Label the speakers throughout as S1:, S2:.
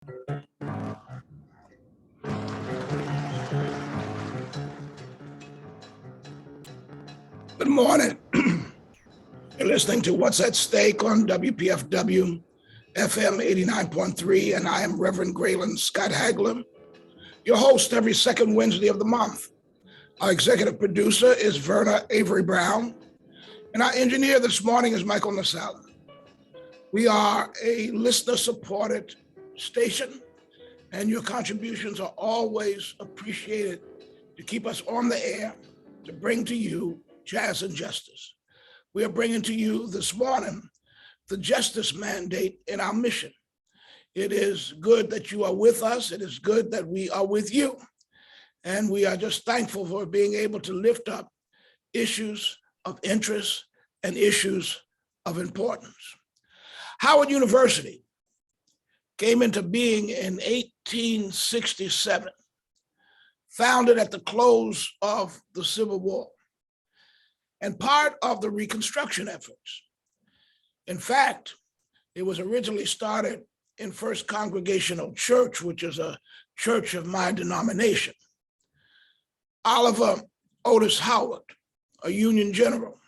S1: Good morning. You're listening to What's at Stake on WPFW-FM 89.3, and I am Reverend Graylin Scott Hagler, your host every second Wednesday of the month. Our executive producer is Verna Avery Brown, and our engineer this morning is Michael Nasala. We are a listener-supported station, and your contributions are always appreciated to keep us on the air, to bring to you Jazz and Justice. We are bringing to you this morning the justice mandate in our mission. It is good that you are with us. It is good that we are with you. And we are just thankful for being able to lift up issues of interest and issues of importance. Howard University came into being in 1867, founded at the close of the Civil War, and part of the Reconstruction efforts. In fact, it was originally started in First Congregational Church, which is a church of my denomination. Oliver Otis Howard, a Union general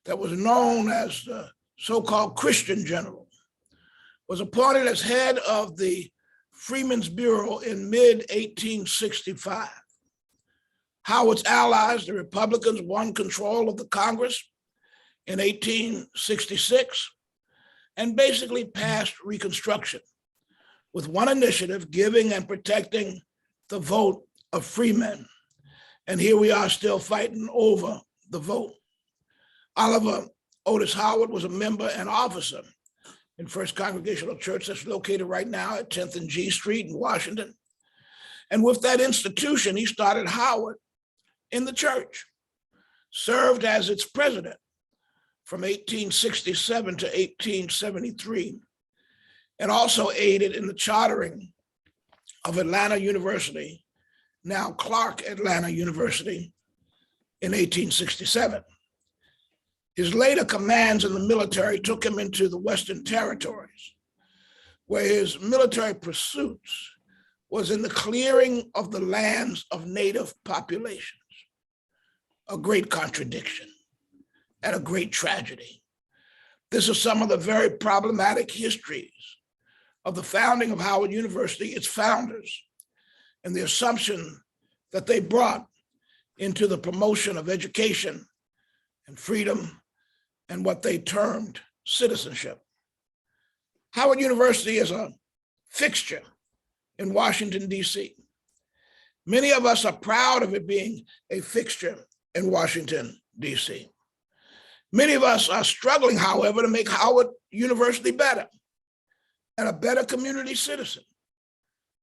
S1: that was known as the so-called Christian general, was appointed as head of the Freedmen's Bureau in mid-1865. Howard's allies, the Republicans, won control of the Congress in 1866 and basically passed Reconstruction with one initiative, giving and protecting the vote of freemen. And here we are still fighting over the vote. Oliver Otis Howard was a member and officer in First Congregational Church that's located right now at 10th and G Street in Washington. And with that institution, he started Howard in the church, served as its president from 1867 to 1873, and also aided in the chartering of Atlanta University, now Clark Atlanta University, in 1867. His later commands in the military took him into the Western Territories, where his military pursuits was in the clearing of the lands of native populations. A great contradiction and a great tragedy. This is some of the very problematic histories of the founding of Howard University, its founders, and the assumption that they brought into the promotion of education and freedom and what they termed citizenship. Howard University is a fixture in Washington, D.C. Many of us are proud of it being a fixture in Washington, D.C. Many of us are struggling, however, to make Howard University better and a better community citizen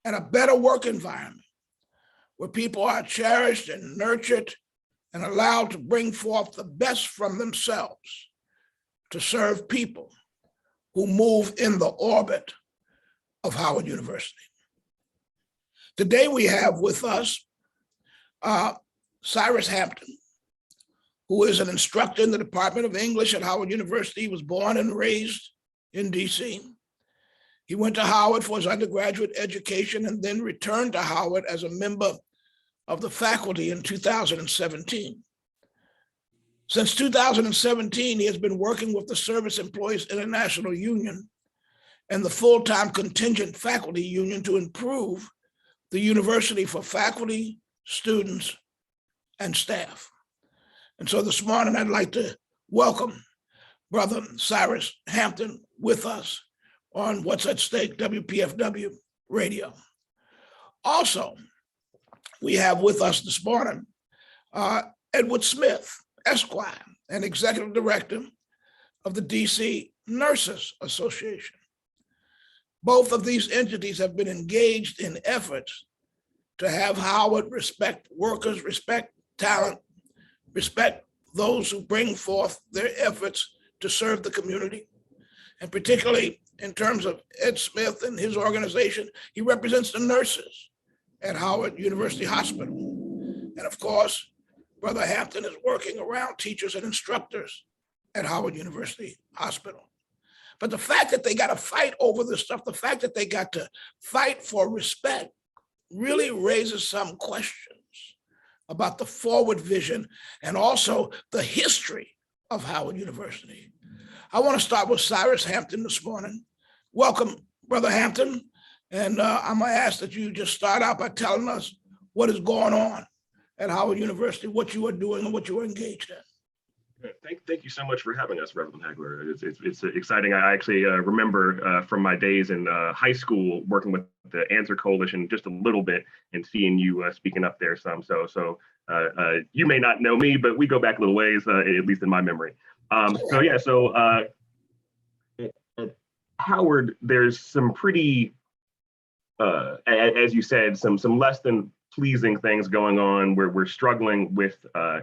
S1: and a better work environment where people are cherished and nurtured and allowed to bring forth the best from themselves to serve people who move in the orbit of Howard University. Today we have with us Cyrus Hampton, who is an instructor in the Department of English at Howard University. He was born and raised in DC. He went to Howard for his undergraduate education and then returned to Howard as a member of the faculty in 2017. Since 2017, he has been working with the Service Employees International Union and the full-time contingent faculty union to improve the university for faculty, students, and staff. And so this morning, I'd like to welcome Brother Cyrus Hampton with us on What's at Stake, WPFW Radio. Also, we have with us this morning Edward Smith, Esquire, and Executive Director of the DC Nurses Association. Both of these entities have been engaged in efforts to have Howard respect workers, respect talent, respect those who bring forth their efforts to serve the community. And particularly in terms of Ed Smith and his organization, he represents the nurses at Howard University Hospital. And of course, Brother Hampton is working around teachers and instructors at Howard University Hospital. But the fact that they got to fight over this stuff, the fact that they got to fight for respect really raises some questions about the forward vision and also the history of Howard University. I want to start with Cyrus Hampton this morning. Welcome, Brother Hampton. And I'm going to ask that you just start out by telling us what is going on at Howard University, what you are doing and what you are engaged in.
S2: Thank you so much for having us, Reverend Hagler. It's exciting. I actually remember from my days in high school working with the Answer Coalition just a little bit and seeing you speaking up there some. So you may not know me, but we go back a little ways, at least in my memory. At Howard, there's some pretty, as you said, some less than pleasing things going on where we're struggling with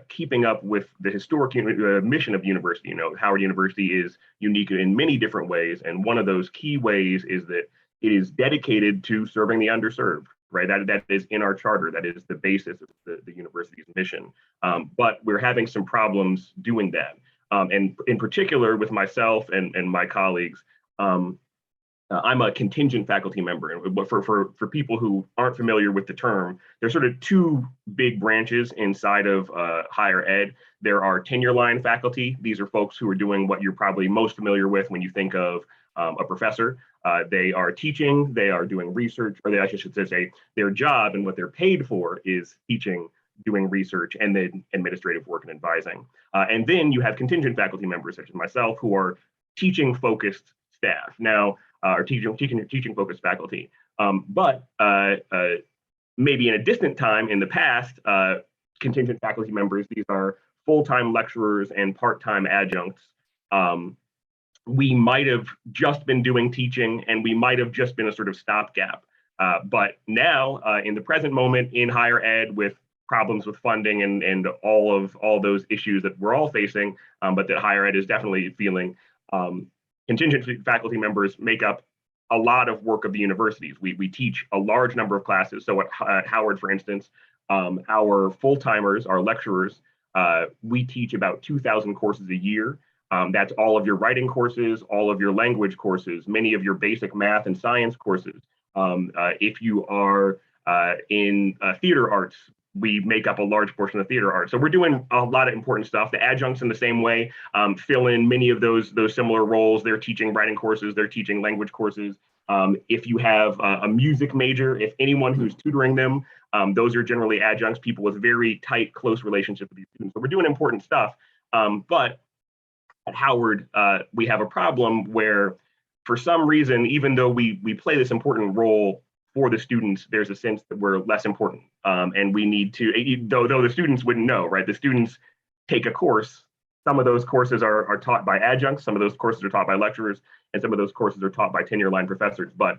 S2: keeping up with the historic mission of the university. You know, Howard University is unique in many different ways. And one of those key ways is that it is dedicated to serving the underserved, right? That is in our charter. That is the basis of the university's mission. But we're having some problems doing that. And in particular with myself and my colleagues, I'm a contingent faculty member. And for people who aren't familiar with the term, there's sort of two big branches inside of higher ed. There are tenure line faculty. These are folks who are doing what you're probably most familiar with when you think of a professor. They are teaching, they are doing research, or I should say their job and what they're paid for is teaching, doing research, and then administrative work and advising. And then you have contingent faculty members such as myself who are teaching focused staff. Now, or teaching focused faculty. But maybe in a distant time in the past, contingent faculty members, these are full-time lecturers and part-time adjuncts. We might have just been doing teaching and we might have just been a sort of stopgap. But now in the present moment in higher ed with problems with funding and all those issues that we're all facing, but that higher ed is definitely feeling, contingent faculty members make up a lot of work of the universities. We teach a large number of classes. So at Howard, for instance, our full-timers, our lecturers, we teach about 2,000 courses a year. That's all of your writing courses, all of your language courses, many of your basic math and science courses. If you are in theater arts, we make up a large portion of theater art. So we're doing a lot of important stuff. The adjuncts in the same way fill in many of those similar roles. They're teaching writing courses, they're teaching language courses. If you have a music major, if anyone who's tutoring them, those are generally adjuncts, people with very tight, close relationships with these students. So we're doing important stuff. But at Howard, we have a problem where for some reason, even though we play this important role for the students, there's a sense that we're less important. And we need to, though the students wouldn't know, right? The students take a course. Some of those courses are taught by adjuncts, some of those courses are taught by lecturers, and some of those courses are taught by tenure line professors. But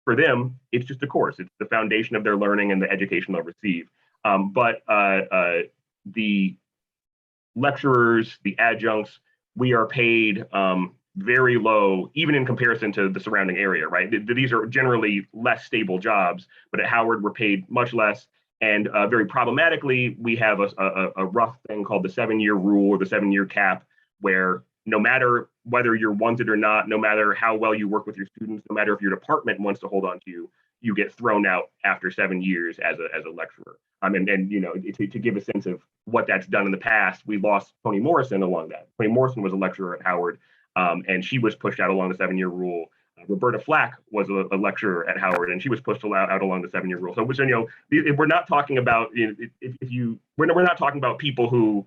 S2: for them, it's just a course. It's the foundation of their learning and the education they'll receive. But the lecturers, the adjuncts, we are paid very low, even in comparison to the surrounding area, right? These are generally less stable jobs, but at Howard, we're paid much less. And very problematically, we have a rough thing called the 7-year rule or the 7-year cap, where no matter whether you're wanted or not, no matter how well you work with your students, no matter if your department wants to hold on to you, you get thrown out after 7 years as a lecturer. And you know, to give a sense of what that's done in the past, we lost Toni Morrison along that. Toni Morrison was a lecturer at Howard, and she was pushed out along the 7-year rule. Roberta Flack was a lecturer at Howard, and she was pushed out along the 7-year rule. So, you know, if we're not talking about, we're not talking about people who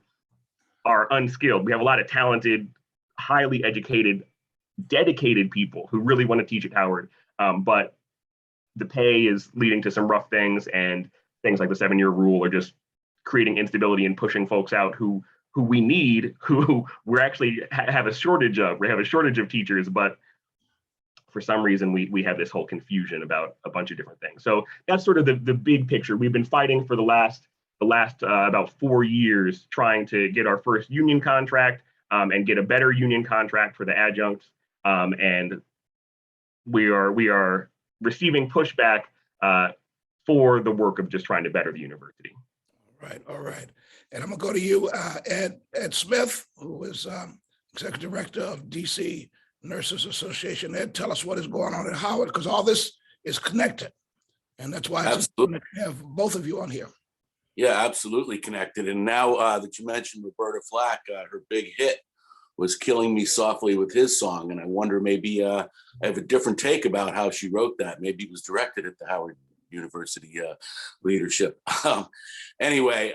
S2: are unskilled. We have a lot of talented, highly educated, dedicated people who really want to teach at Howard, but the pay is leading to some rough things, and things like the 7-year rule are just creating instability and pushing folks out who we need, who we're actually have a shortage of. We have a shortage of teachers, but for some reason, we have this whole confusion about a bunch of different things. So that's sort of the big picture. We've been fighting for the last about 4 years, trying to get our first union contract and get a better union contract for the adjuncts. And we are receiving pushback for the work of just trying to better the university.
S1: All right. And I'm gonna go to you, Ed Smith, who is Executive Director of DC Nurses Association. They'd tell us what is going on at Howard, because all this is connected. And that's why it's important to have both of you on here.
S3: Yeah, absolutely connected. And now that you mentioned Roberta Flack, her big hit was Killing Me Softly with his song. And I wonder, maybe I have a different take about how she wrote that. Maybe it was directed at the Howard University leadership. Anyway,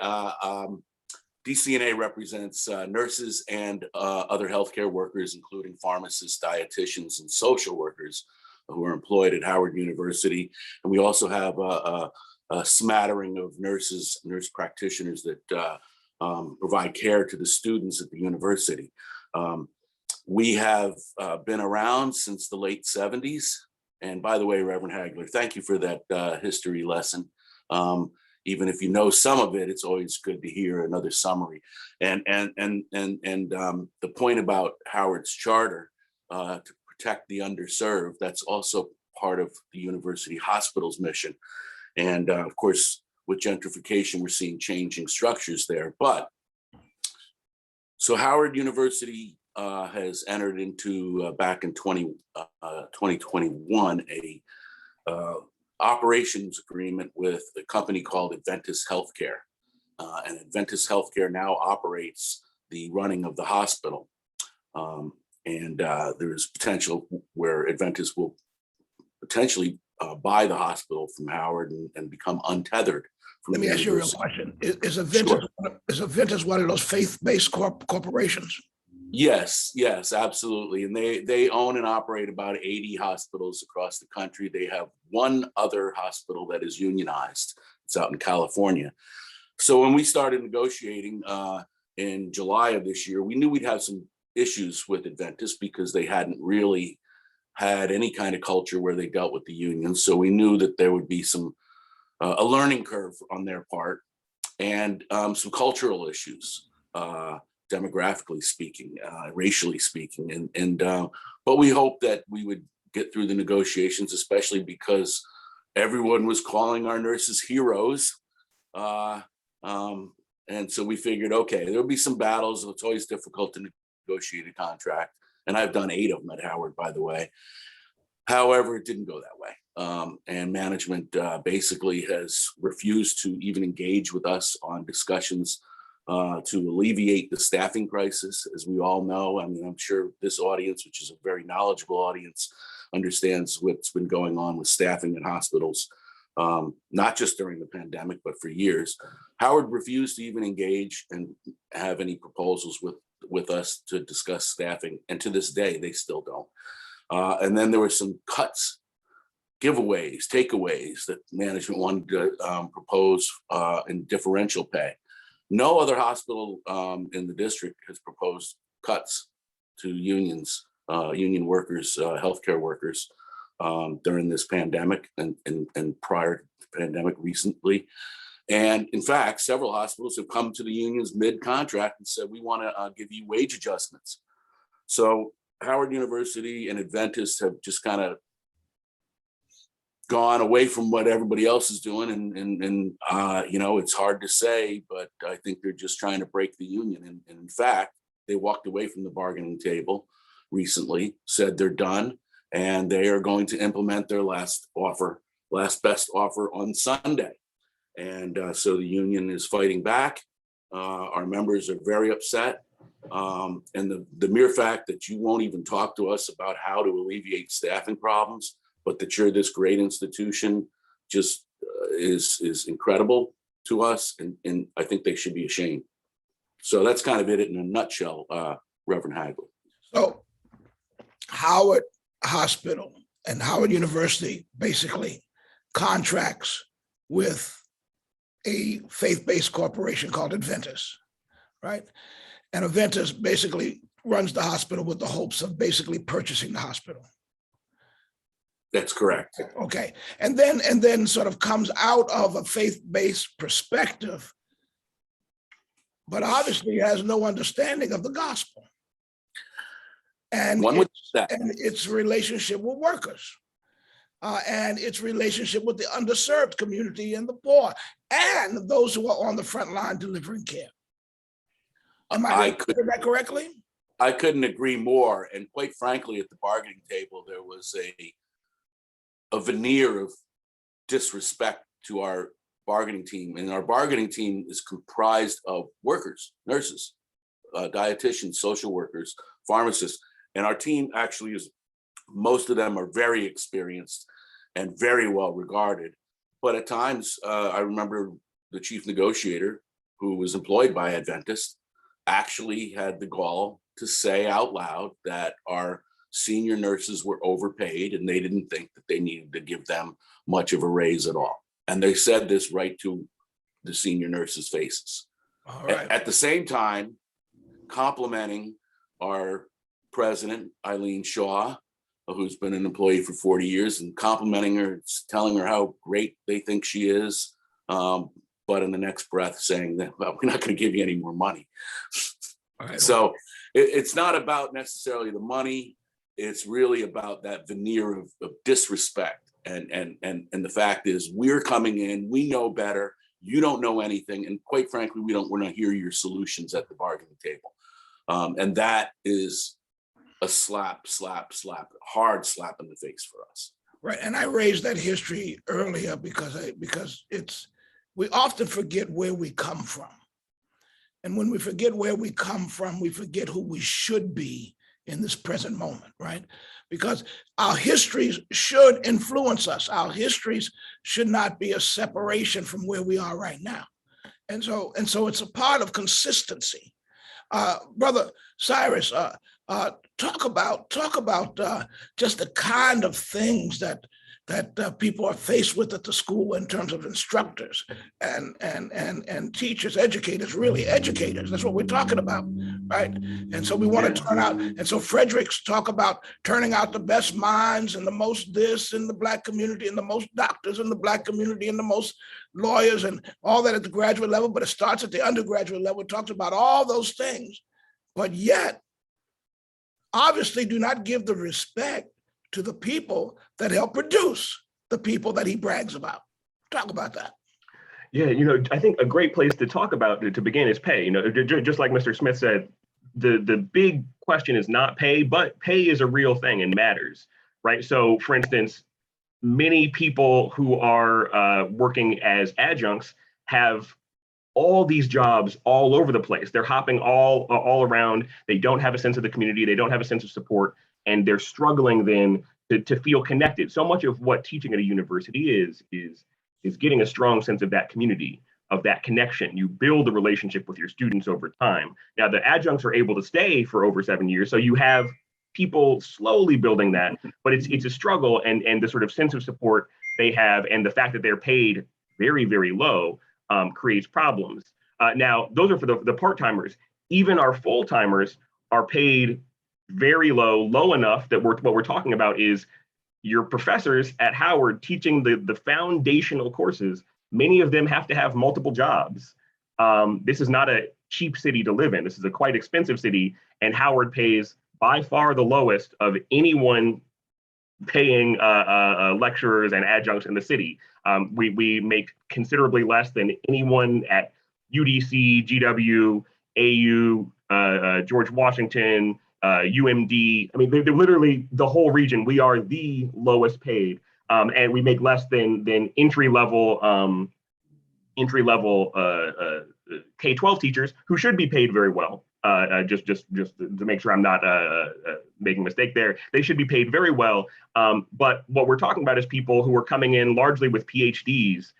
S3: DCNA represents nurses and other healthcare workers, including pharmacists, dietitians, and social workers who are employed at Howard University. And we also have a smattering of nurse practitioners that provide care to the students at the university. We have been around since the late 70s. And by the way, Reverend Hagler, thank you for that history lesson. Even if you know some of it, it's always good to hear another summary. And the point about Howard's charter to protect the underserved, that's also part of the university hospital's mission. And of course, with gentrification, we're seeing changing structures there. But so Howard University has entered into, back in 2021, a operations agreement with a company called Adventist Healthcare. And Adventist Healthcare now operates the running of the hospital. And there's potential where Adventist will potentially buy the hospital from Howard and become untethered from
S1: Let me ask you a real question. Is Adventist one of those faith-based corporations?
S3: Yes, absolutely. And they own and operate about 80 hospitals across the country. They have one other hospital that is unionized. It's out in California. So when we started negotiating in July of this year, we knew we'd have some issues with Adventist because they hadn't really had any kind of culture where they dealt with the union. So we knew that there would be some a learning curve on their part and some cultural issues. Demographically speaking, racially speaking, but we hope that we would get through the negotiations, especially because everyone was calling our nurses heroes, and so we figured, okay, there'll be some battles. It's always difficult to negotiate a contract, and I've done 8 of them at Howard, by the way. However, it didn't go that way, and management basically has refused to even engage with us on discussions to alleviate the staffing crisis. As we all know, I mean, I'm sure this audience, which is a very knowledgeable audience, understands what's been going on with staffing in hospitals, not just during the pandemic, but for years. Howard refused to even engage and have any proposals with us to discuss staffing. And to this day, they still don't. And then there were some cuts, giveaways, takeaways that management wanted to propose in differential pay. No other hospital in the district has proposed cuts to unions, union workers, healthcare workers during this pandemic and prior to the pandemic recently. And in fact, several hospitals have come to the unions mid-contract and said, we want to give you wage adjustments. So Howard University and Adventist have just kind of gone away from what everybody else is doing. And you know, it's hard to say, but I think they're just trying to break the union. And in fact, they walked away from the bargaining table recently, said they're done, and they are going to implement their last best offer on Sunday. And so the union is fighting back. Our members are very upset. And the mere fact that you won't even talk to us about how to alleviate staffing problems, but that you're this great institution just is incredible to us. And I think they should be ashamed. So that's kind of it in a nutshell, Reverend Hagel.
S1: So Howard Hospital and Howard University basically contracts with a faith-based corporation called Adventist, right? And Adventist basically runs the hospital with the hopes of basically purchasing the hospital.
S3: That's correct.
S1: Okay, and then sort of comes out of a faith-based perspective, but obviously has no understanding of the gospel and its relationship with workers, and its relationship with the underserved community and the poor, and those who are on the front line delivering care. Am I doing that correctly?
S3: I couldn't agree more. And quite frankly, at the bargaining table, there was a veneer of disrespect to our bargaining team. And our bargaining team is comprised of workers, nurses, dietitians, social workers, pharmacists. And our team actually is, most of them are very experienced and very well regarded. But at times, I remember the chief negotiator, who was employed by Adventist, actually had the gall to say out loud that our senior nurses were overpaid and they didn't think that they needed to give them much of a raise at all. And they said this right to the senior nurses' faces.
S1: All right.
S3: At the same time, complimenting our president, Eileen Shaw, who's been an employee for 40 years, and complimenting her, telling her how great they think she is. But in the next breath saying that, well, we're not going to give you any more money.
S1: Right.
S3: So it's not about necessarily the money. It's really about that veneer of disrespect. And the fact is, we're coming in, we know better. You don't know anything. And quite frankly, we don't want to hear your solutions at the bargaining table. And that is a hard slap in the face for us.
S1: Right. And I raised that history earlier because we often forget where we come from. And when we forget where we come from, we forget who we should be in this present moment, right? Because our histories should influence us. Our histories should not be a separation from where we are right now. And so it's a part of consistency. Brother Cyrus, talk about just the kind of things that people are faced with at the school in terms of instructors and teachers, educators, really educators. That's what we're talking about, right? And so we want to turn out. And so Fredericks talk about turning out the best minds and the most this in the Black community and the most doctors in the Black community and the most lawyers and all that at the graduate level, but it starts at the undergraduate level. It talks about all those things, but yet obviously do not give the respect to the people that help produce the people that he brags about. Talk about that.
S2: Yeah, I think a great place to talk about to begin is pay. Just like Mr. Smith said, the big question is not pay, but pay is a real thing and matters, right? So, for instance, many people who are working as adjuncts have all these jobs all over the place. They're hopping all around. They don't have a sense of the community. They don't have a sense of support. And they're struggling then to feel connected. So much of what teaching at a university is getting a strong sense of that community, of that connection. You build a relationship with your students over time. Now, the adjuncts are able to stay for over 7 years. So you have people slowly building that, but it's a struggle, and the sort of sense of support they have and the fact that they're paid very, very low creates problems. Now, those are for the part-timers. Even our full-timers are paid very low enough that what we're talking about is your professors at Howard teaching the foundational courses. Many of them have to have multiple jobs. This is not a cheap city to live in. This is a quite expensive city, and Howard pays by far the lowest of anyone paying lecturers and adjuncts in the city. We make considerably less than anyone at UDC, GW, AU, George Washington, UMD. I mean, they're literally the whole region. We are the lowest paid, and we make less than entry level K-12 teachers who should be paid very well. Just to make sure I'm not making a mistake there, they should be paid very well. But what we're talking about is people who are coming in largely with PhDs,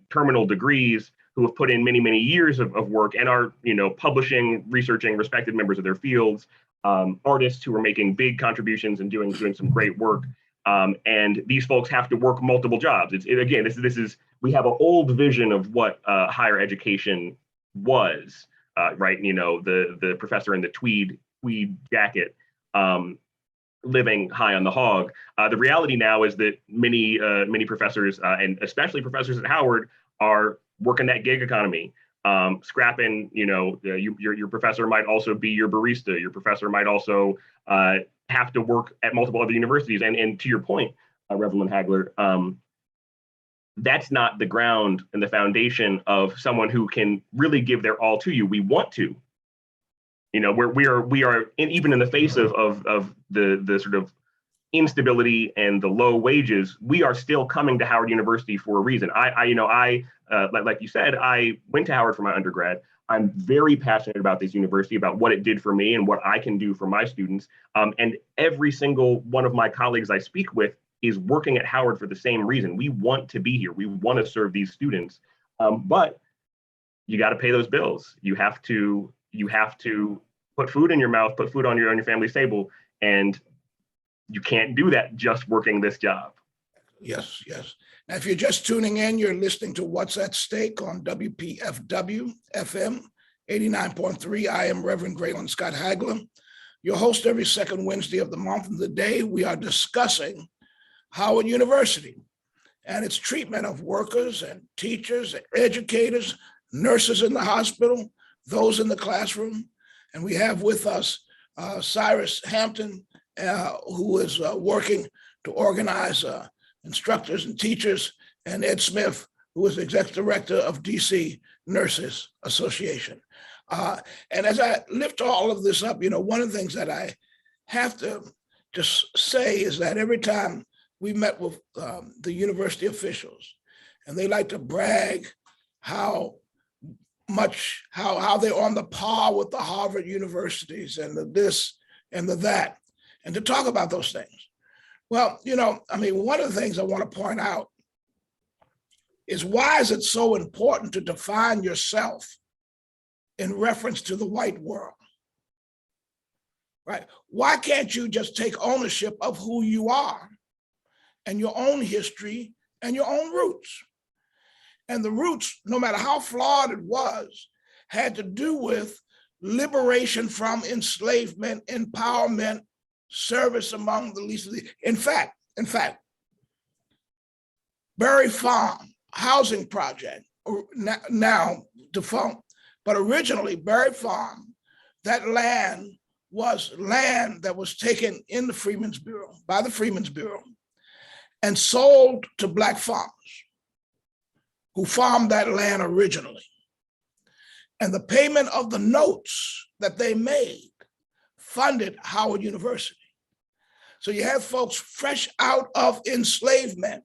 S2: terminal degrees, who have put in many years of work and are publishing, researching, respected members of their fields, artists who are making big contributions and doing some great work. And these folks have to work multiple jobs. Again, this is we have an old vision of what higher education was, right? The professor in the tweed jacket living high on the hog. The reality now is that many professors, and especially professors at Howard, are working that gig economy, scrapping. Your professor might also be your barista. Your professor might also have to work at multiple other universities. And to your point, Reverend Hagler, that's not the ground and the foundation of someone who can really give their all to you. We want to, Even in the face of the sort of instability and the low wages, we are still coming to Howard University for a reason. Like you said, I went to Howard for my undergrad. I'm very passionate about this university, about what it did for me and what I can do for my students. And every single one of my colleagues I speak with is working at Howard for the same reason. We want to be here. We want to serve these students. But you got to pay those bills. You have to put food in your mouth, put food on your family's table, and you can't do that just working this job.
S1: Yes, yes. Now, if you're just tuning in, you're listening to What's at Stake on WPFW-FM 89.3. I am Reverend Graylin Scott Hagler, your host every second Wednesday of the month. And today we are discussing Howard University and its treatment of workers and teachers, educators, nurses in the hospital, those in the classroom. And we have with us Cyrus Hampton, who is working to organize instructors and teachers, and Ed Smith, who is the executive director of DC Nurses Association. And as I lift all of this up, one of the things that I have to just say is that every time we met with the university officials, and they like to brag how they're on the par with the Harvard universities and the this and the that, and to talk about those things. Well, one of the things I want to point out is, why is it so important to define yourself in reference to the white world, right? Why can't you just take ownership of who you are and your own history and your own roots? And the roots, no matter how flawed it was, had to do with liberation from enslavement, empowerment, service among the least of the. In fact, Berry Farm housing project, now defunct, but originally Berry Farm, that land was land that was taken in the Freedmen's Bureau, by the Freedmen's Bureau, and sold to Black farmers who farmed that land originally. And the payment of the notes that they made funded Howard University. So you have folks fresh out of enslavement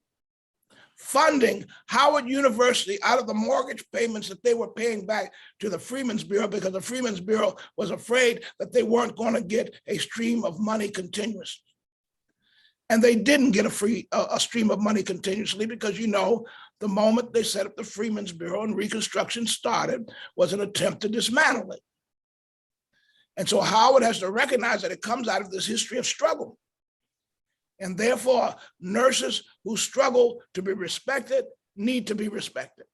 S1: funding Howard University out of the mortgage payments that they were paying back to the Freedmen's Bureau, because the Freedmen's Bureau was afraid that they weren't going to get a stream of money continuously. And they didn't get a stream of money continuously, because the moment they set up the Freedmen's Bureau and Reconstruction started was an attempt to dismantle it. And so Howard has to recognize that it comes out of this history of struggle. And therefore, nurses who struggle to be respected need to be respected.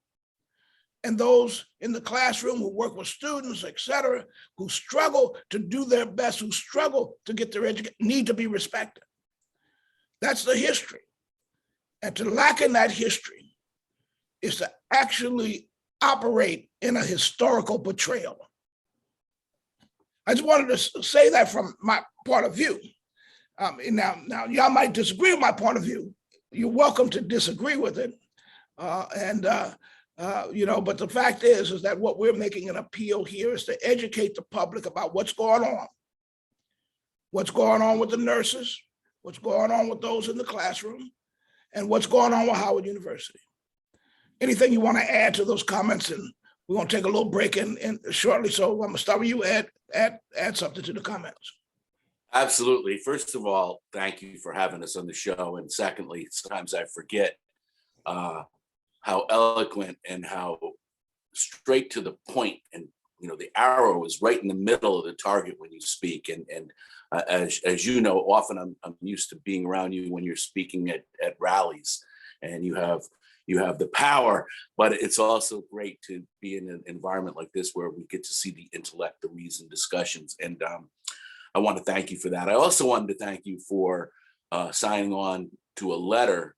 S1: And those in the classroom who work with students, et cetera, who struggle to do their best, who struggle to get their education, need to be respected. That's the history. And to lack in that history is to actually operate in a historical betrayal. I just wanted to say that from my point of view. Now, y'all might disagree with my point of view. You're welcome to disagree with it. But the fact is that what we're making an appeal here is to educate the public about what's going on with the nurses, what's going on with those in the classroom, and what's going on with Howard University. Anything you want to add to those comments? And we're going to take a little break in shortly. So I'm going to start with you, add something to the comments.
S3: Absolutely. First of all, thank you for having us on the show. And secondly, sometimes I forget how eloquent and how straight to the point, and the arrow is right in the middle of the target when you speak. And as you know, often I'm used to being around you when you're speaking at rallies, and you have the power, but it's also great to be in an environment like this where we get to see the intellect, the reason, discussions. And I want to thank you for that. I also wanted to thank you for signing on to a letter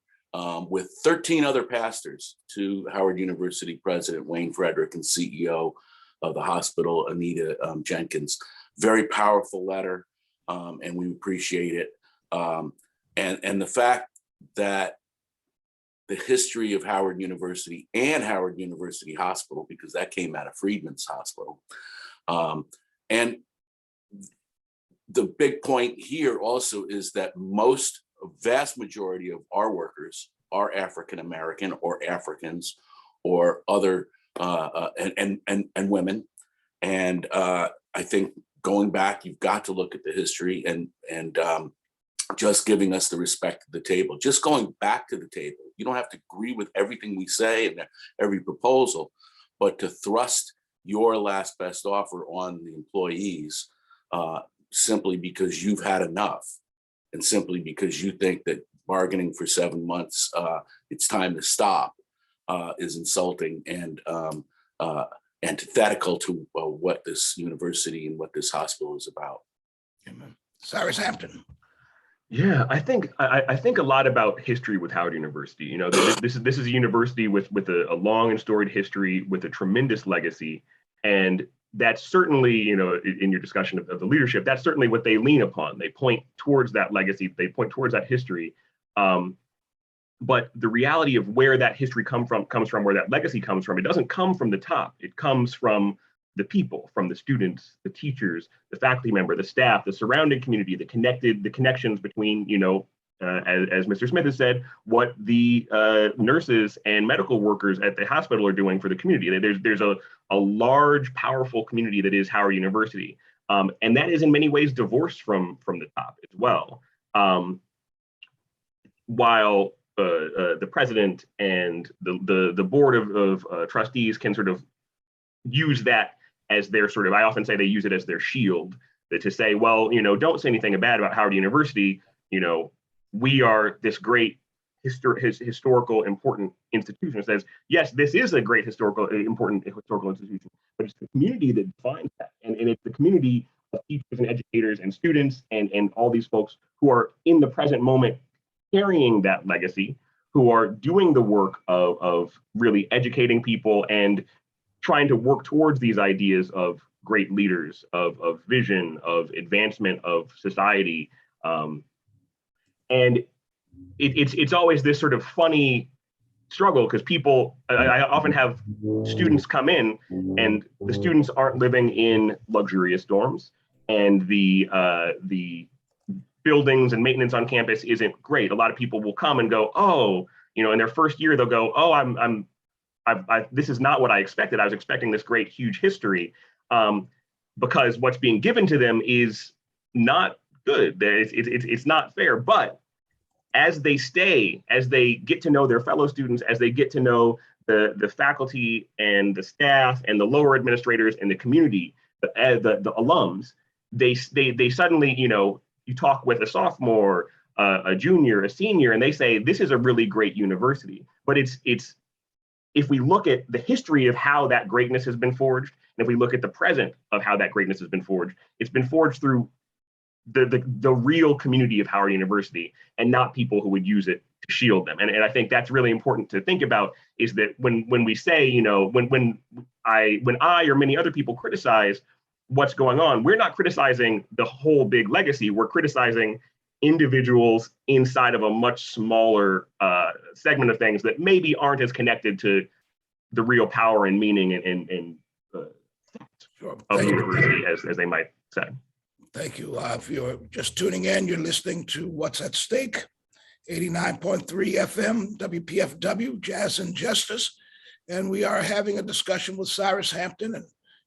S3: with 13 other pastors to Howard University President Wayne Frederick and CEO of the hospital, Anita Jenkins. Very powerful letter, and we appreciate it. And the fact that the history of Howard University and Howard University Hospital, because that came out of Freedman's Hospital, and the big point here also is that vast majority of our workers are African American or Africans or other and women. And I think going back, you've got to look at the history and just giving us the respect at the table, just going back to the table. You don't have to agree with everything we say and every proposal, but to thrust your last best offer on the employees simply because you've had enough and simply because you think that bargaining for 7 months, it's time to stop, is insulting and antithetical to what this university and what this hospital is about.
S1: Amen. Cyrus Hampton.
S2: Yeah, I think a lot about history with Howard University. You know, this is a university with a long and storied history, with a tremendous legacy, and that's certainly, you know, in your discussion of the leadership, that's certainly what they lean upon. They point towards that legacy, they point towards that history. But the reality of where that history comes from, where that legacy comes from, it doesn't come from the top. It comes from the people, from the students, the teachers, the faculty member, the staff, the surrounding community, the connections between, you know, as Mr. Smith has said, what the nurses and medical workers at the hospital are doing for the community. There's a large, powerful community that is Howard University. And that is in many ways divorced from the top as well. While the president and the board of trustees can sort of use that as their sort of, I often say they use it as their shield to say, well, you know, don't say anything bad about Howard University. You know, we are this great historical important institution. It says, yes, this is a great important historical institution, but it's the community that defines that. And it's the community of teachers and educators and students and all these folks who are in the present moment carrying that legacy, who are doing the work of really educating people and trying to work towards these ideas of great leaders, of vision, of advancement of society. And it's always this sort of funny struggle because people, I often have students come in and the students aren't living in luxurious dorms and the buildings and maintenance on campus isn't great. A lot of people will come and go, oh, you know, in their first year, they'll go, oh, this is not what I expected. I was expecting this great, huge history, because what's being given to them is not good. It's not fair. But as they stay, as they get to know their fellow students, as they get to know the faculty and the staff and the lower administrators and the community, the alums, they suddenly, you know, you talk with a sophomore, a junior, a senior, and they say, this is a really great university. But it's if we look at the history of how that greatness has been forged, and if we look at the present of how that greatness has been forged, it's been forged through the real community of Howard University and not people who would use it to shield them. And I think that's really important to think about, is that when we say, you know, when I or many other people criticize what's going on, we're not criticizing the whole big legacy. We're criticizing individuals inside of a much smaller segment of things that maybe aren't as connected to the real power and meaning and
S1: Sure.
S2: of the university as they might say.
S1: Thank you. If you're just tuning in, you're listening to What's at Stake, 89.3 FM, WPFW, Jazz and Justice. And we are having a discussion with Cyrus Hampton and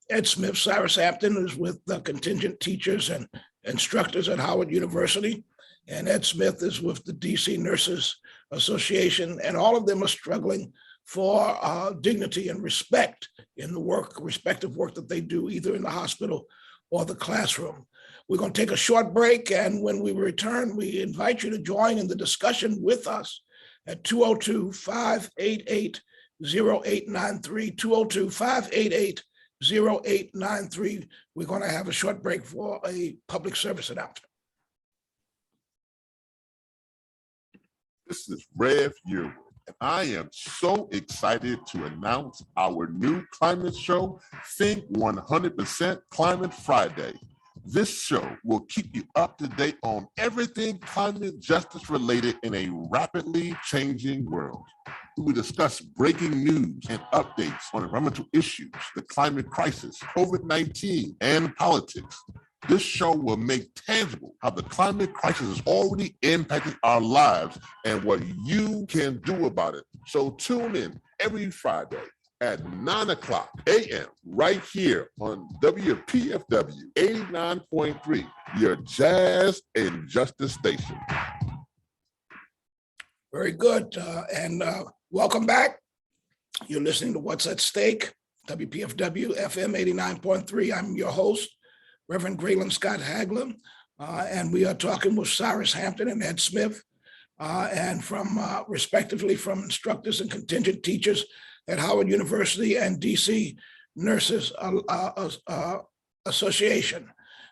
S1: Ed Smith. Cyrus Hampton is with the contingent teachers and instructors at Howard University. And Ed Smith is with the DC Nurses Association. And all of them are struggling for dignity and respect in the respective work that they do, either in the hospital or the classroom. We're going to take a short break, and when we return, we invite you to join in the discussion with us at 202-588-0893, 202-588-0893. We're going to have a short break for a public service announcement.
S4: This is Rev Yearwood, and I am so excited to announce our new climate show, Think 100% Climate Friday. This show will keep you up to date on everything climate justice related in a rapidly changing world. We will discuss breaking news and updates on environmental issues, the climate crisis, COVID-19, and politics. This show will make tangible how the climate crisis is already impacting our lives and what you can do about it. So tune in every Friday at 9 a.m. right here on WPFW 89.3, your jazz and justice station.
S1: Very good. And welcome back. You're listening to What's at Stake, WPFW-FM 89.3. I'm your host, Reverend Graylin Scott Hagler, and we are talking with Cyrus Hampton and Ed Smith, and from respectively from instructors and contingent teachers at Howard University and DC Nurses Association.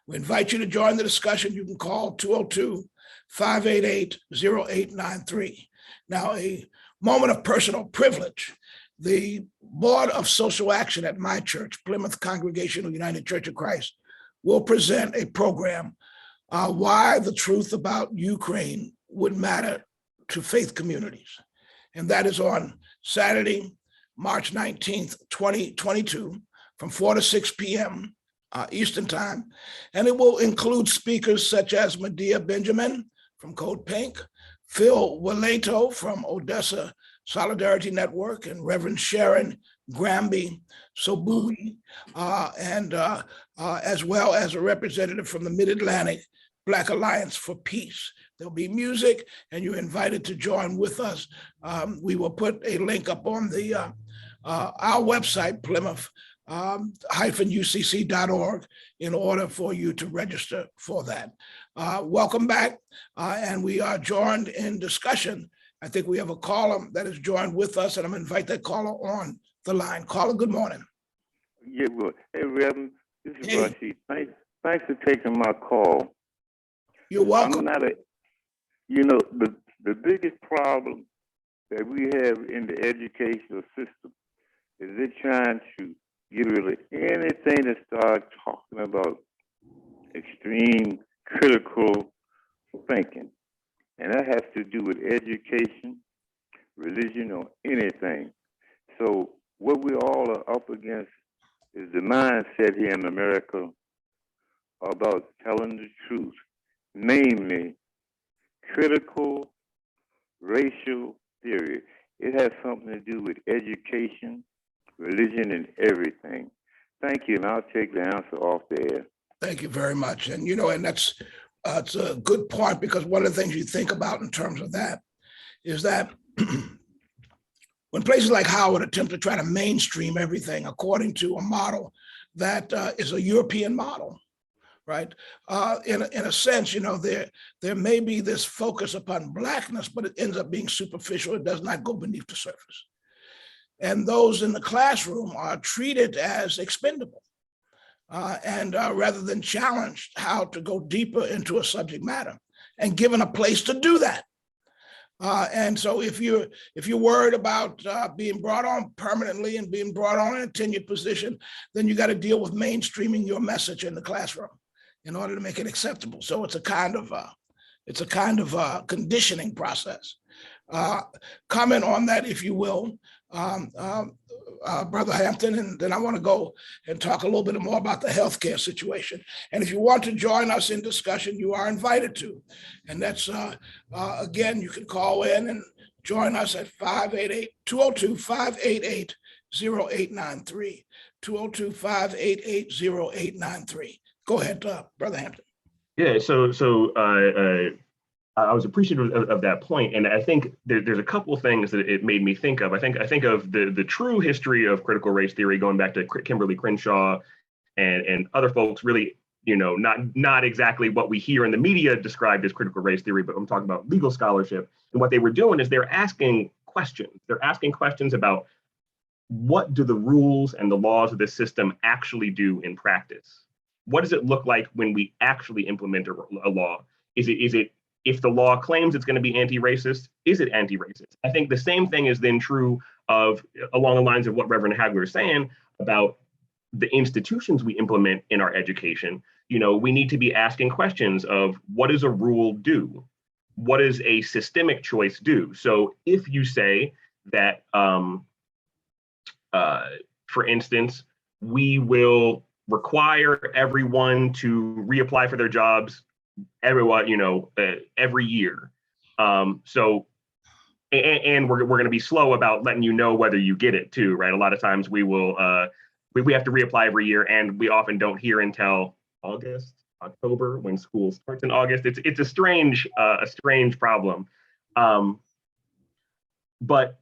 S1: We invite you to join the discussion. You can call 202-588-0893. Now, a moment of personal privilege. The Board of Social Action at my church, Plymouth Congregational United Church of Christ, will present a program, Why the Truth About Ukraine Would Matter to Faith Communities. And that is on Saturday, March 19th, 2022, from 4 to 6 p.m. Eastern Time. And it will include speakers such as Medea Benjamin from Code Pink, Phil Waleto from Odessa Solidarity Network, and Reverend Sharon Gramby Sobui, and as well as a representative from the Mid-Atlantic Black Alliance for Peace. There'll be music, and you're invited to join with us. We will put a link up on the our website, Plymouth-UCC.org, in order for you to register for that. Welcome back, and we are joined in discussion. I think we have a caller that has joined with us, and I'm going to invite that caller on the line. Caller, good morning.
S5: Yeah, well, hey, Reverend, this is
S1: Hey.
S5: Rushy. Thanks for taking my call.
S1: You're welcome.
S5: I'm not the biggest problem that we have in the educational system is they're trying to get rid of anything that starts talking about extreme critical thinking. And that has to do with education, religion, or anything. So what we all are up against is the mindset here in America about telling the truth, namely critical racial theory. It has something to do with education, religion, and everything. Thank you, and I'll take the answer off the air.
S1: Thank you very much. And, and that's it's a good point, because one of the things you think about in terms of that is that when places like Howard attempt to try to mainstream everything according to a model that is a European model, right? In a sense, there may be this focus upon Blackness, but it ends up being superficial. It does not go beneath the surface. And those in the classroom are treated as expendable. And rather than challenged how to go deeper into a subject matter and given a place to do that. And so if you're worried about being brought on permanently and being brought on in a tenured position, then you got to deal with mainstreaming your message in the classroom in order to make it acceptable. So it's a kind of conditioning process. Comment on that, if you will, Brother Hampton, and then I want to go and talk a little bit more about the healthcare situation. And if you want to join us in discussion, you are invited to. And that's, again, you can call in and join us at 202-588-0893, 202-588-0893. Go ahead, Brother Hampton.
S2: Yeah, so I was appreciative of that point, and I think there's a couple of things that it made me think of. I think of the true history of critical race theory going back to Kimberly Crenshaw and other folks. Really, not exactly what we hear in the media described as critical race theory, but I'm talking about legal scholarship. And what they were doing is they're asking questions. They're asking questions about what do the rules and the laws of this system actually do in practice? What does it look like when we actually implement a law? Is it if the law claims it's going to be anti-racist, is it anti-racist? I think the same thing is then true of along the lines of what Reverend Hagler is saying about the institutions we implement in our education. We need to be asking questions of what does a rule do? What does a systemic choice do? So if you say that, for instance, we will require everyone to reapply for their jobs every year. So and we're going to be slow about letting you know whether you get it too, right? A lot of times we will we have to reapply every year, and we often don't hear until October, when school starts in August. It's a strange problem. But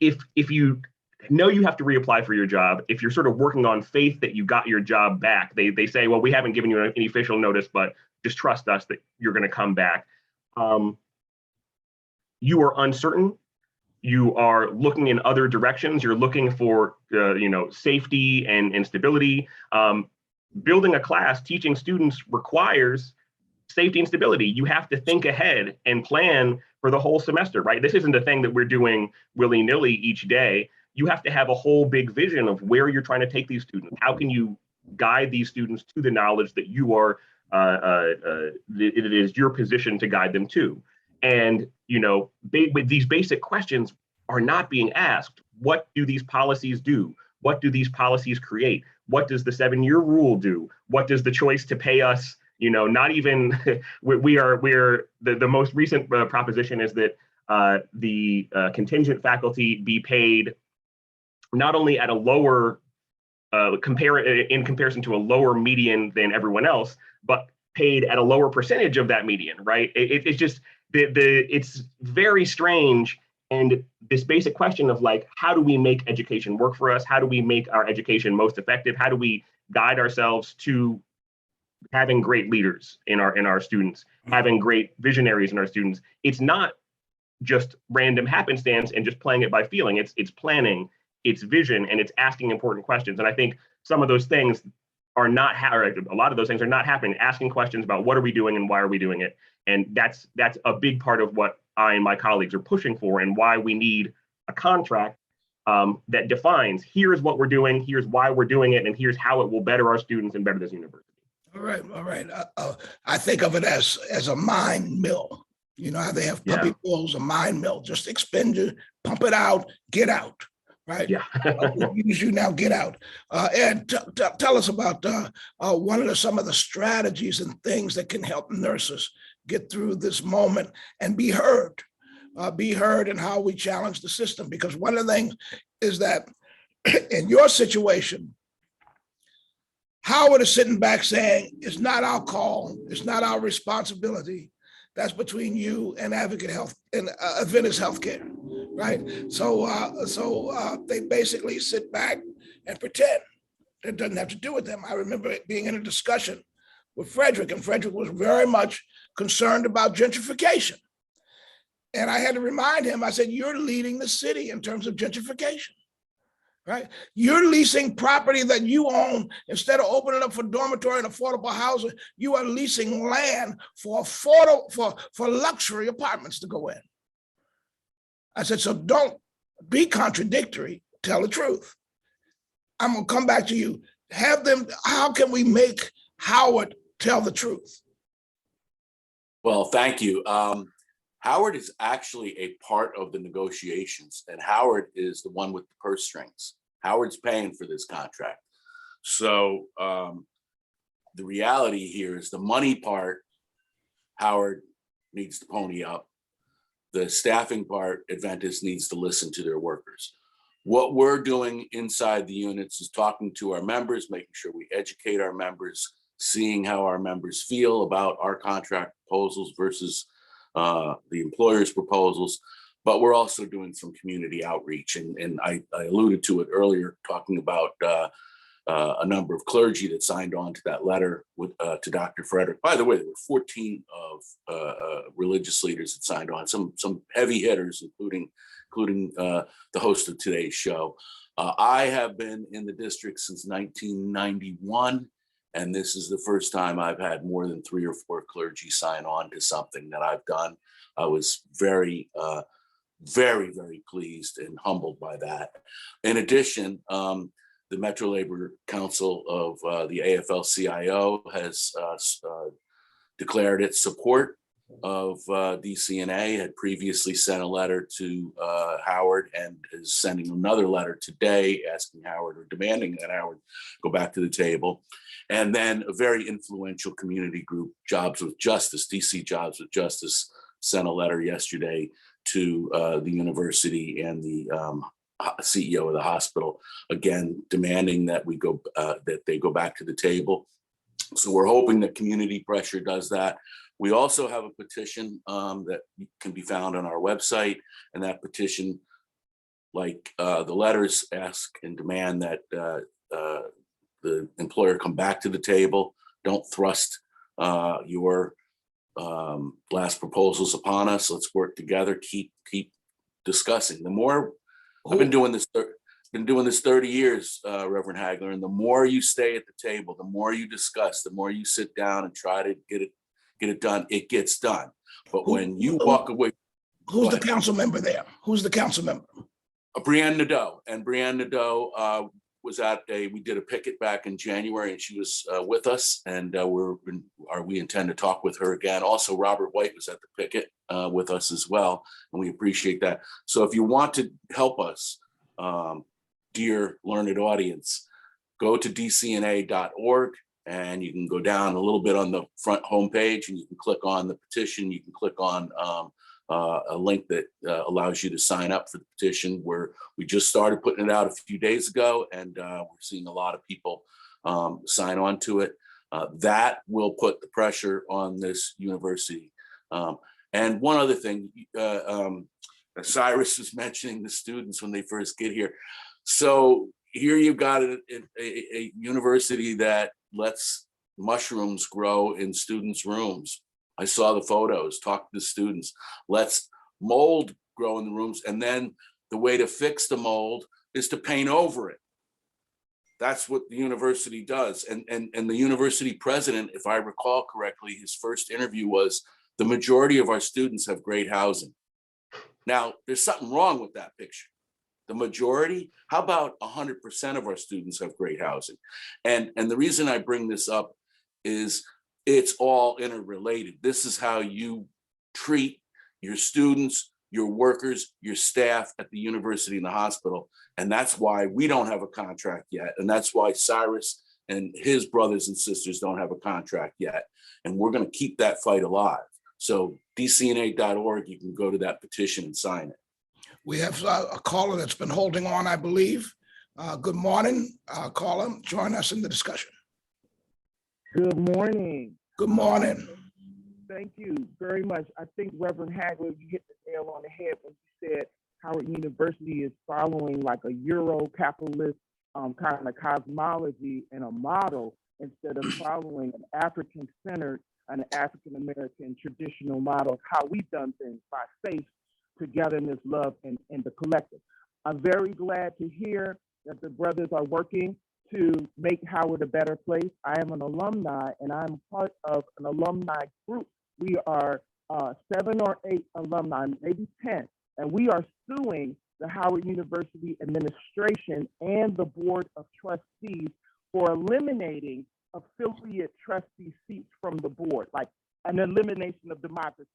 S2: if you know you have to reapply for your job, if you're sort of working on faith that you got your job back, they say, well, we haven't given you any official notice, but just trust us that you're going to come back. You are uncertain. You are looking in other directions. You're looking for safety and stability. Building a class, teaching students requires safety and stability. You have to think ahead and plan for the whole semester, right? This isn't a thing that we're doing willy-nilly each day. You have to have a whole big vision of where you're trying to take these students. How can you guide these students to the knowledge that you are, it is your position to guide them to? And, with these basic questions are not being asked. What do these policies do? What do these policies create? What does the 7-year rule do? What does the choice to pay us, not even, we're the most recent proposition is that the contingent faculty be paid not only at a lower, in comparison to a lower median than everyone else, but paid at a lower percentage of that median, right? It's just, it's very strange. And this basic question of how do we make education work for us? How do we make our education most effective? How do we guide ourselves to having great leaders in our students, having great visionaries in our students? It's not just random happenstance and just playing it by feeling. It's planning, it's vision, and it's asking important questions. And I think some of those things are not, a lot of those things are not happening. Asking questions about what are we doing and why are we doing it? And that's a big part of what I and my colleagues are pushing for, and why we need a contract that defines, here's what we're doing, here's why we're doing it, and here's how it will better our students and better this university.
S1: All right. I think of it as a mine mill. You know how they have puppy mills, a mine mill, just expend it, pump it out, get out, right?
S2: Yeah.
S1: Use you now, get out. Ed, tell us about some of the strategies and things that can help nurses get through this moment and be heard in how we challenge the system. Because one of the things is that in your situation, Howard is sitting back saying, it's not our call, it's not our responsibility. That's between you and Advocate Health and Adventist Healthcare, right? So they basically sit back and pretend it doesn't have to do with them. I remember being in a discussion with Frederick, and Frederick was very much concerned about gentrification. And I had to remind him, I said, you're leading the city in terms of gentrification, right? You're leasing property that you own. Instead of opening up for dormitory and affordable housing, you are leasing land for luxury apartments to go in. I said, so don't be contradictory, tell the truth. I'm gonna come back to you. How can we make Howard tell the truth?
S3: Well, thank you. Howard is actually a part of the negotiations, and Howard is the one with the purse strings. Howard's paying for this contract. So the reality here is the money part, Howard needs to pony up. The staffing part, Adventist needs to listen to their workers. What we're doing inside the units is talking to our members, making sure we educate our members, seeing how our members feel about our contract proposals versus the employer's proposals. But we're also doing some community outreach. And I alluded to it earlier, talking about a number of clergy that signed on to that letter to Dr. Frederick. By the way, there were 14 of religious leaders that signed on, some heavy hitters, including the host of today's show. I have been in the district since 1991. And this is the first time I've had more than 3 or 4 clergy sign on to something that I've done. I was very, very, very pleased and humbled by that. In addition, the Metro Labor Council of the AFL-CIO has declared its support of DCNA had previously sent a letter to Howard and is sending another letter today asking Howard or demanding that Howard go back to the table. And then a very influential community group, Jobs with Justice, DC Jobs with Justice, sent a letter yesterday to the university and the CEO of the hospital, again, demanding that that they go back to the table. So we're hoping that community pressure does that. We also have a petition that can be found on our website, and that petition, like the letters, ask and demand that the employer come back to the table. Don't thrust your last proposals upon us. Let's work together. Keep discussing. The more I've been doing this 30 years, Reverend Hagler, and the more you stay at the table, the more you discuss, the more you sit down and try to get it done, it gets done. But when you walk away,
S1: who's the council member there? Who's the council member?
S3: Brianne Nadeau. And Brianne Nadeau was we did a picket back in January, and she was with us, and we intend to talk with her again. Also, Robert White was at the picket with us as well, and we appreciate that. So if you want to help us, dear learned audience, go to dcna.org, and you can go down a little bit on the front homepage, and you can click on the petition. You can click on a link that allows you to sign up for the petition, where we just started putting it out a few days ago, and we're seeing a lot of people sign on to it. That will put the pressure on this university. And one other thing, Cyrus was mentioning the students when they first get here. So here you've got a university that lets mushrooms grow in students' rooms. I saw the photos, talked to the students, lets mold grow in the rooms. And then the way to fix the mold is to paint over it. That's what the university does. And the university president, if I recall correctly, his first interview was, the majority of our students have great housing. Now, there's something wrong with that picture. The majority, how about 100% of our students have great housing? And the reason I bring this up is it's all interrelated. This is how you treat your students, your workers, your staff at the university and the hospital. And that's why we don't have a contract yet. And that's why Cyrus and his brothers and sisters don't have a contract yet. And we're going to keep that fight alive. So dcna.org, you can go to that petition and sign it.
S1: We have a caller that's been holding on, I believe. Good morning, caller. Join us in the discussion.
S6: Good morning.
S1: Good morning.
S6: Thank you very much. I think Reverend Hagler, you hit the nail on the head when you said Howard University is following like a Euro-capitalist kind of cosmology and a model instead of following an African-centered and an African-American traditional model of how we've done things by faith, togetherness, love, and the collective. I'm very glad to hear that the brothers are working to make Howard a better place. I am an alumni, and I'm part of an alumni group. We are 7 or 8 alumni, maybe 10, and we are suing the Howard University administration and the Board of Trustees for eliminating affiliate trustee seats from the board, like an elimination of democracy.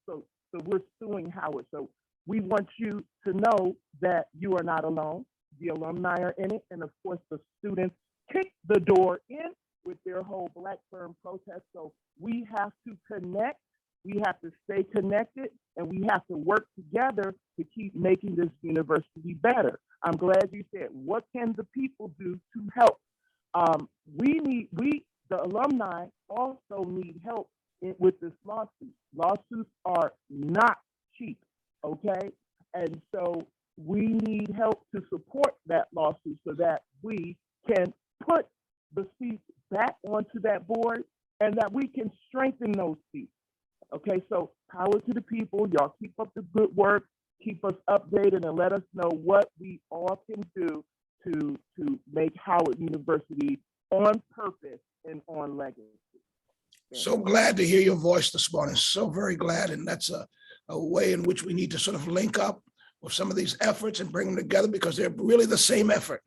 S6: So we're suing Howard. So we want you to know that you are not alone. The alumni are in it, and of course the students kicked the door in with their whole Black Firm protest. So we have to connect, we have to stay connected, and we have to work together to keep making this university better. I'm glad you said, what can the people do to help? The alumni also need help with this lawsuit. Lawsuits are not cheap, okay? And so we need help to support that lawsuit so that we can put the seats back onto that board and that we can strengthen those seats. Okay, so power to the people. Y'all keep up the good work, keep us updated, and let us know what we all can do to make Howard University on purpose and on legacy.
S1: So glad to hear your voice this morning. So very glad. And that's a way in which we need to sort of link up with some of these efforts and bring them together, because they're really the same effort.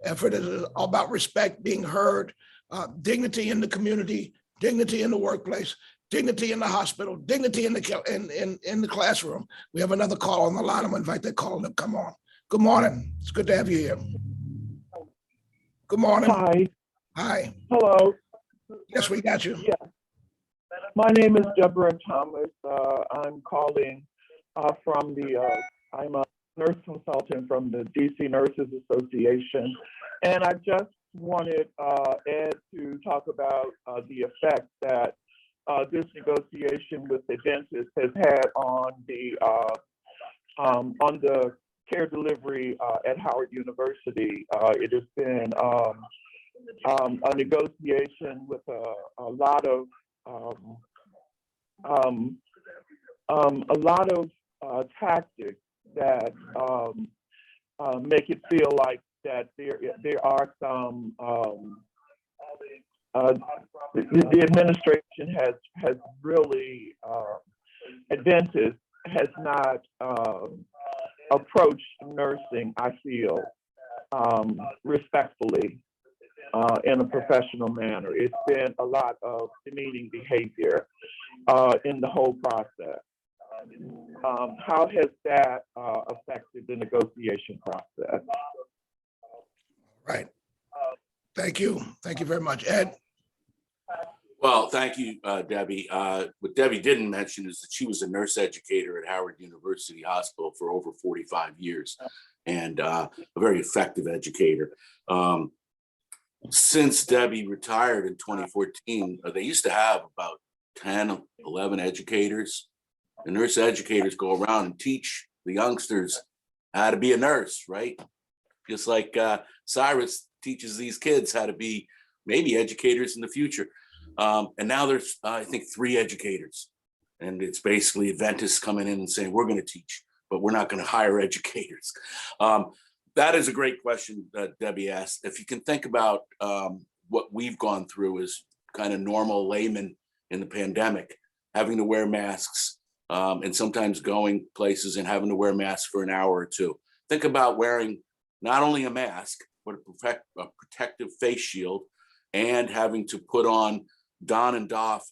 S1: Effort is all about respect, being heard, dignity in the community, dignity in the workplace, dignity in the hospital, dignity in the classroom. We have another call on the line. I'm going to invite that caller to come on. Good morning. It's good to have you here. Good morning.
S7: Hi.
S1: Hi.
S7: Hello.
S1: Yes, we got you.
S7: Yeah. My name is Deborah Thomas. I'm calling from I'm a nurse consultant from the DC Nurses Association. And I just wanted Ed to talk about the effect that this negotiation with the dentist has had on the care delivery at Howard University. It has been a negotiation with a lot of tactics that make it feel like that there are some the administration has really dentist has not approached nursing, I feel, respectfully in a professional manner. It's been a lot of demeaning behavior in the whole process. How has that affected the negotiation process?
S1: Right. Thank you. Thank you very much. Ed?
S3: Well, thank you, Debbie. What Debbie didn't mention is that she was a nurse educator at Howard University Hospital for over 45 years and a very effective educator. Since Debbie retired in 2014, they used to have about 10, 11 educators. The nurse educators go around and teach the youngsters how to be a nurse, right? Just like Cyrus teaches these kids how to be maybe educators in the future. And now there's, I think, 3 educators. And it's basically Adventists coming in and saying, we're going to teach, but we're not going to hire educators. That is a great question that Debbie asked. If you can think about what we've gone through as kind of normal laymen in the pandemic, having to wear masks and sometimes going places and having to wear masks for an hour or two. Think about wearing not only a mask, but a protective face shield and having to put on don and doff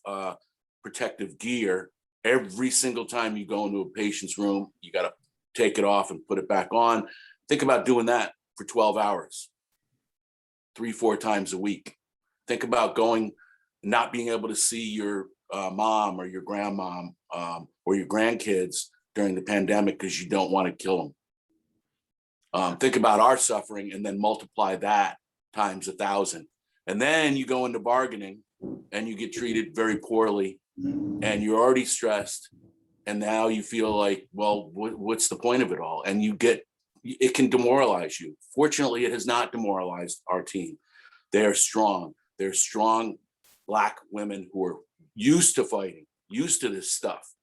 S3: protective gear every single time you go into a patient's room. You got to take it off and put it back on. Think about doing that for 12 hours, 3-4 times a week. Think about going, not being able to see your mom or your grandmom or your grandkids during the pandemic because you don't want to kill them. Think about our suffering and then multiply that times 1,000. And then you go into bargaining and you get treated very poorly and you're already stressed. And now you feel like, well, what's the point of it all? And it can demoralize you. Fortunately, it has not demoralized our team. They're strong. They're strong Black women who are used to fighting, used to this stuff,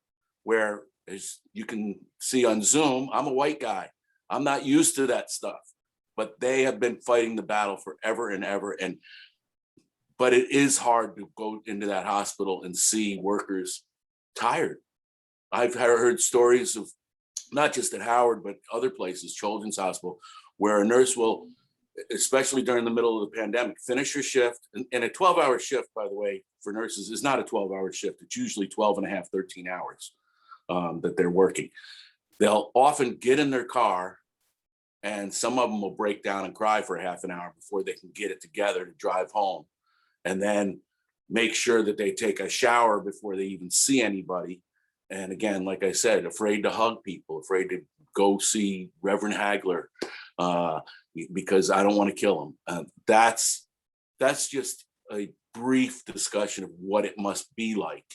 S3: where as you can see on Zoom, I'm a white guy. I'm not used to that stuff, but they have been fighting the battle forever and ever. But it is hard to go into that hospital and see workers tired. I've heard stories of not just at Howard, but other places, Children's Hospital, where a nurse will, especially during the middle of the pandemic, finish her shift. And a 12-hour shift, by the way, for nurses is not a 12-hour shift. It's usually 12 and a half, 13 hours that they're working. They'll often get in their car and some of them will break down and cry for a half an hour before they can get it together to drive home. And then make sure that they take a shower before they even see anybody. And again, like I said, afraid to hug people, afraid to go see Reverend Hagler because I don't want to kill him. That's just a brief discussion of what it must be like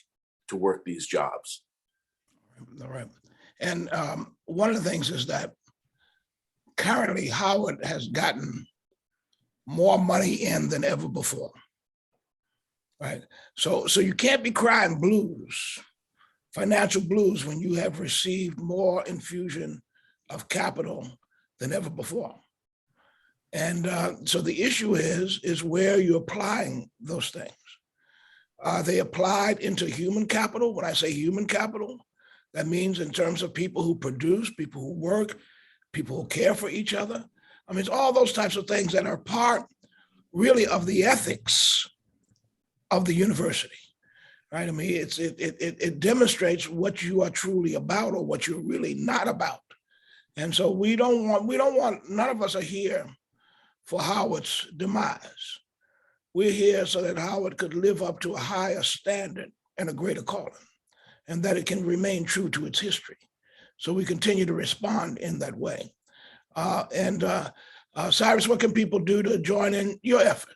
S3: to work these jobs.
S1: All right. And one of the things is that currently Howard has gotten more money in than ever before. Right. So you can't be crying blues, financial blues, when you have received more infusion of capital than ever before. And so the issue is where you're applying those things. Are they applied into human capital? When I say human capital, that means in terms of people who produce, people who work, people who care for each other. I mean, it's all those types of things that are part really of the ethics of the university. right? I mean, it demonstrates what you are truly about or what you're really not about. And so we don't want, none of us are here for Howard's demise. We're here so that Howard could live up to a higher standard and a greater calling, and that it can remain true to its history. So we continue to respond in that way. Cyrus, what can people do to join in your effort?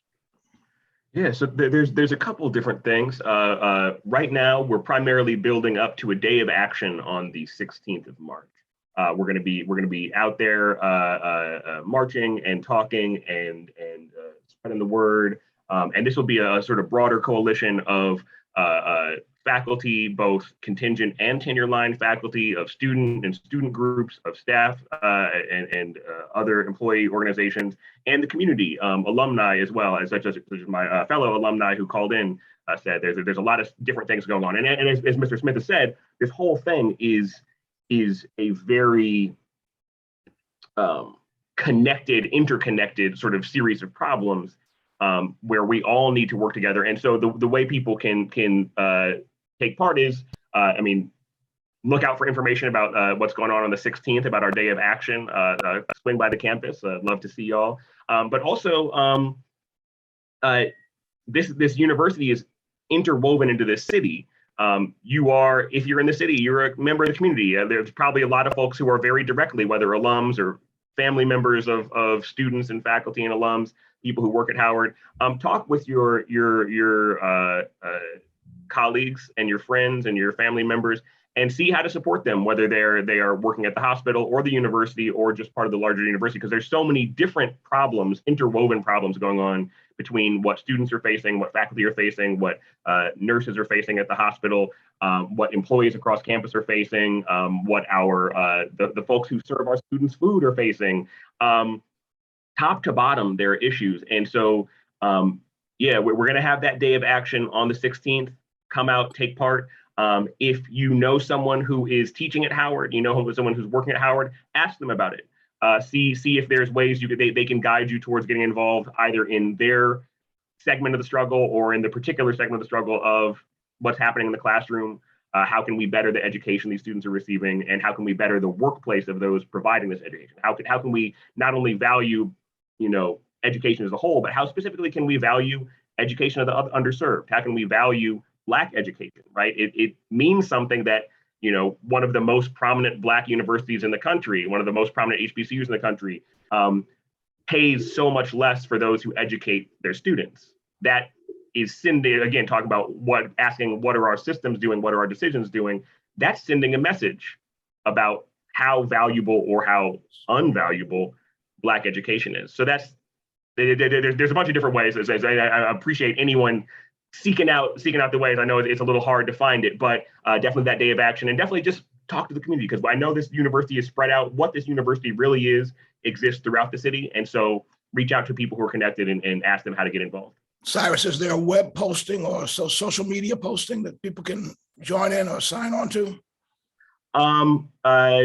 S2: Yeah, so there's a couple of different things. Right now, we're primarily building up to a day of action on the 16th of March. We're going to be out there marching and talking and spreading the word. And this will be a sort of broader coalition of faculty, both contingent and tenure line faculty, of student groups, of staff and other employee organizations, and the community, alumni as well, such as my fellow alumni who called in said. There's a lot of different things going on, and as Mr. Smith has said, this whole thing is a very interconnected sort of series of problems where we all need to work together. And so the way people can take part is, look out for information about what's going on the 16th, about our day of action. Swing by the campus. Love to see y'all. But also, this university is interwoven into this city. If you're in the city, you're a member of the community. There's probably a lot of folks who are very directly, whether alums or family members of students and faculty and alums, people who work at Howard. Talk with your colleagues and your friends and your family members, and see how to support them, whether they are working at the hospital or the university or just part of the larger university, because there's so many different problems, interwoven problems going on between what students are facing, what faculty are facing, what nurses are facing at the hospital, what employees across campus are facing, what the folks who serve our students' food are facing. Top to bottom, there are issues. And so, we're going to have that day of action on the 16th. Come out, take part. If you know someone who is teaching at Howard, someone who's working at Howard, ask them about it. See if there's ways they can guide you towards getting involved, either in their segment of the struggle or in the particular segment of the struggle of what's happening in the classroom. How can we better the education these students are receiving, and how can we better the workplace of those providing this education? How can we not only value, education as a whole, but how specifically can we value education of the underserved? How can we value Black education, right? It means something that, one of the most prominent Black universities in the country, one of the most prominent HBCUs in the country, pays so much less for those who educate their students. That is sending, again, talking about asking what are our systems doing, what are our decisions doing? That's sending a message about how valuable or how unvaluable Black education is. So there's a bunch of different ways. I appreciate anyone seeking out the ways. I know it's a little hard to find it, but definitely that day of action, and definitely just talk to the community, because I know this university is spread out. What this university really exists throughout the city. And so reach out to people who are connected and ask them how to get involved.
S1: Cyrus, is there a web posting or social media posting that people can join in or sign on to?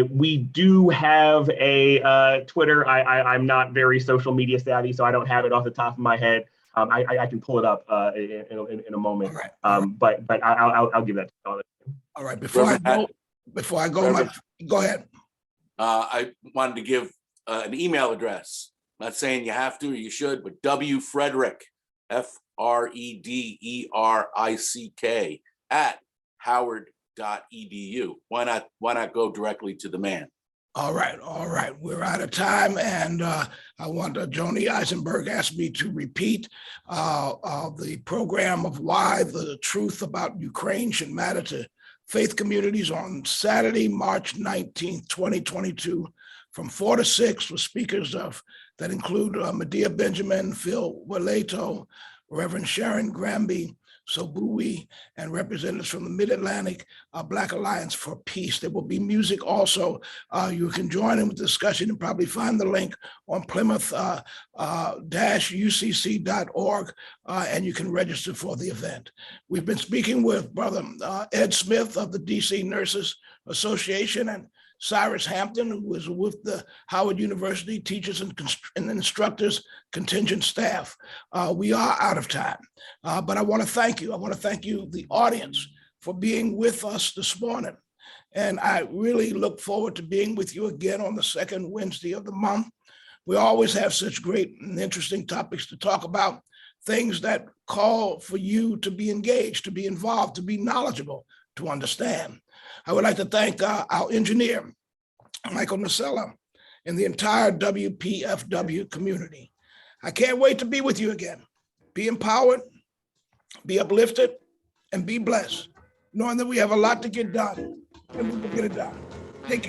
S2: We do have a Twitter. I'm not very social media savvy, so I don't have it off the top of my head. I can pull it up in a moment. All right. But I'll give that to you.
S1: All right. Before I go, go ahead.
S3: I wanted to give an email address. I'm not saying you have to or you should, but W Frederick, FREDERICK @howard.edu. Why not go directly to the man?
S1: All right. We're out of time, and I want Joni Eisenberg asked me to repeat the program of why the truth about Ukraine should matter to faith communities on Saturday, March 19th, 2022, from 4 to 6, with speakers that include Medea Benjamin, Phil Waleto, Reverend Sharon Granby, Sobui, and representatives from the Mid-Atlantic Black Alliance for Peace. There will be music also. You can join in with the discussion and probably find the link on Plymouth-UCC.org, and you can register for the event. We've been speaking with Brother Ed Smith of the DC Nurses Association, and Cyrus Hampton, who is with the Howard University Teachers and Instructors Contingent Staff. We are out of time, but I want to thank you. I want to thank you, the audience, for being with us this morning. And I really look forward to being with you again on the second Wednesday of the month. We always have such great and interesting topics to talk about, things that call for you to be engaged, to be involved, to be knowledgeable, to understand. I would like to thank our engineer, Michael Nacella, and the entire WPFW community. I can't wait to be with you again. Be empowered, be uplifted, and be blessed, knowing that we have a lot to get done, and we will get it done.